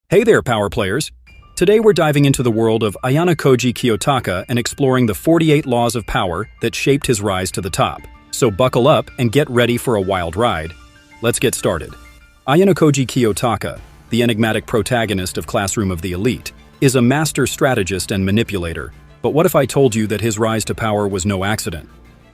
Hey there, power players! Today we're diving into the world of Ayanokoji Kiyotaka and exploring the 48 laws of power that shaped his rise to the top. So buckle up and get ready for a wild ride. Let's get started. Ayanokoji Kiyotaka, the enigmatic protagonist of Classroom of the Elite, is a master strategist and manipulator. But what if I told you that his rise to power was no accident?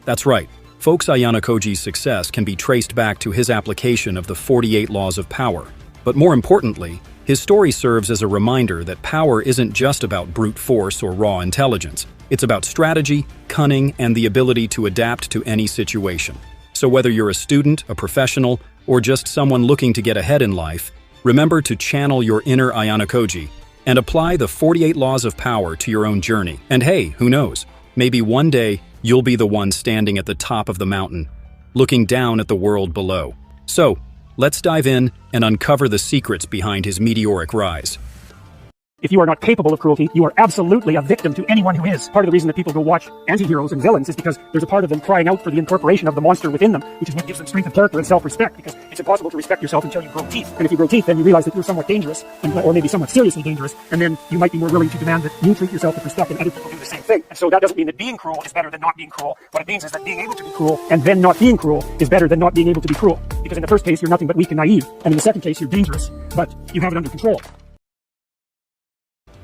That's right. Folks, Ayanokoji's success can be traced back to his application of the 48 laws of power. But more importantly, his story serves as a reminder that power isn't just about brute force or raw intelligence. It's about strategy, cunning, and the ability to adapt to any situation. So whether you're a student, a professional, or just someone looking to get ahead in life, remember to channel your inner Ayanokoji and apply the 48 laws of power to your own journey. And hey, who knows? Maybe one day you'll be the one standing at the top of the mountain, looking down at the world below. So, let's dive in and uncover the secrets behind his meteoric rise. If you are not capable of cruelty, you are absolutely a victim to anyone who is. Part of the reason that people go watch anti-heroes and villains is because there's a part of them crying out for the incorporation of the monster within them, which is what gives them strength of character and self-respect, because it's impossible to respect yourself until you grow teeth. And if you grow teeth, then you realize that you're somewhat dangerous, or maybe somewhat seriously dangerous, and then you might be more willing to demand that you treat yourself with respect and other people do the same thing. And so that doesn't mean that being cruel is better than not being cruel. What it means is that being able to be cruel and then not being cruel is better than not being able to be cruel. Because in the first case, you're nothing but weak and naive, and in the second case, you're dangerous, but you have it under control.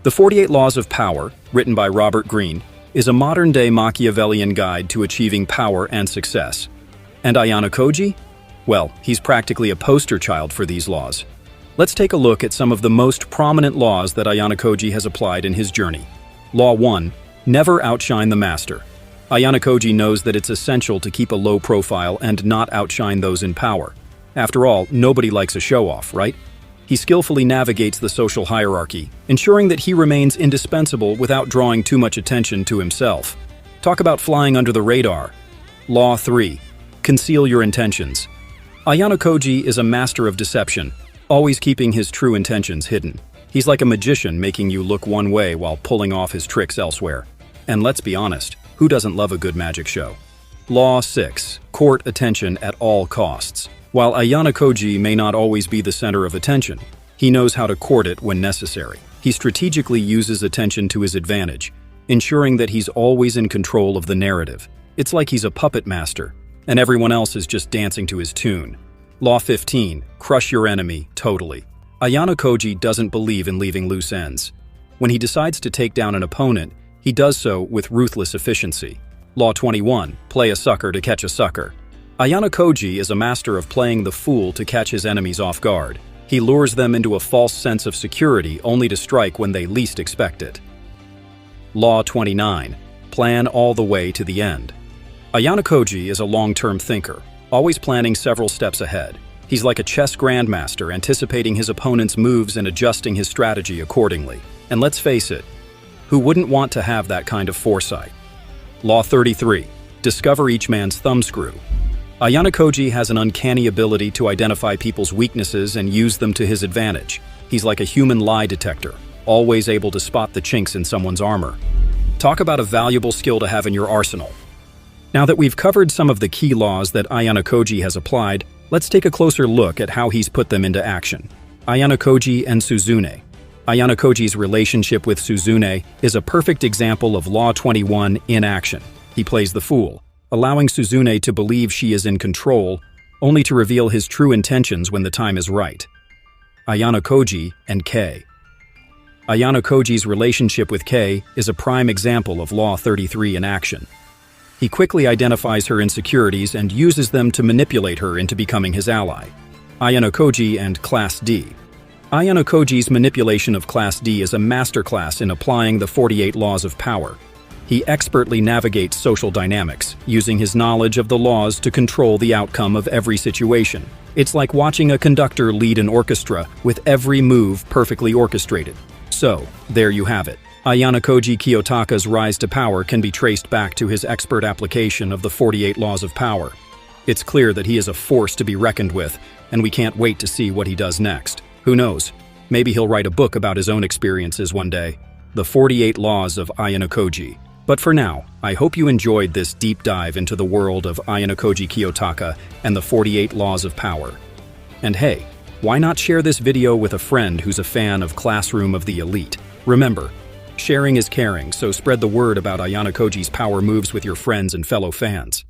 The 48 Laws of Power, written by Robert Greene, is a modern-day Machiavellian guide to achieving power and success. And Ayanokoji? Well, he's practically a poster child for these laws. Let's take a look at some of the most prominent laws that Ayanokoji has applied in his journey. Law 1. Never outshine the master. Ayanokoji knows that it's essential to keep a low profile and not outshine those in power. After all, nobody likes a show-off, right? He skillfully navigates the social hierarchy, ensuring that he remains indispensable without drawing too much attention to himself. Talk about flying under the radar. Law 3. Conceal your intentions. Ayanokoji is a master of deception, always keeping his true intentions hidden. He's like a magician, making you look one way while pulling off his tricks elsewhere. And let's be honest, who doesn't love a good magic show? Law 6. Court attention at all costs. While Ayanokoji may not always be the center of attention, he knows how to court it when necessary. He strategically uses attention to his advantage, ensuring that he's always in control of the narrative. It's like he's a puppet master, and everyone else is just dancing to his tune. Law 15. Crush your enemy totally. Ayanokoji doesn't believe in leaving loose ends. When he decides to take down an opponent, he does so with ruthless efficiency. Law 21. Play a sucker to catch a sucker. Ayanokoji is a master of playing the fool to catch his enemies off guard. He lures them into a false sense of security only to strike when they least expect it. Law 29. Plan all the way to the end. Ayanokoji is a long-term thinker, always planning several steps ahead. He's like a chess grandmaster, anticipating his opponent's moves and adjusting his strategy accordingly. And let's face it, who wouldn't want to have that kind of foresight? Law 33. Discover each man's thumbscrew. Ayanokoji has an uncanny ability to identify people's weaknesses and use them to his advantage. He's like a human lie detector, always able to spot the chinks in someone's armor. Talk about a valuable skill to have in your arsenal. Now that we've covered some of the key laws that Ayanokoji has applied, let's take a closer look at how he's put them into action. Ayanokoji and Suzune. Ayanokoji's relationship with Suzune is a perfect example of Law 21 in action. He plays the fool, allowing Suzune to believe she is in control, only to reveal his true intentions when the time is right. Ayanokoji and Kei. Ayanokoji's relationship with Kei is a prime example of Law 33 in action. He quickly identifies her insecurities and uses them to manipulate her into becoming his ally. Ayanokoji and Class D. Ayanokoji's manipulation of Class D is a masterclass in applying the 48 laws of power. He expertly navigates social dynamics, using his knowledge of the laws to control the outcome of every situation. It's like watching a conductor lead an orchestra with every move perfectly orchestrated. So, there you have it. Ayanokoji Kiyotaka's rise to power can be traced back to his expert application of the 48 laws of power. It's clear that he is a force to be reckoned with, and we can't wait to see what he does next. Who knows? Maybe he'll write a book about his own experiences one day. The 48 Laws of Ayanokoji. But for now, I hope you enjoyed this deep dive into the world of Ayanokoji Kiyotaka and the 48 Laws of Power. And hey, Why not share this video with a friend who's a fan of Classroom of the Elite? Remember, sharing is caring, so spread the word about Ayanokoji's power moves with your friends and fellow fans.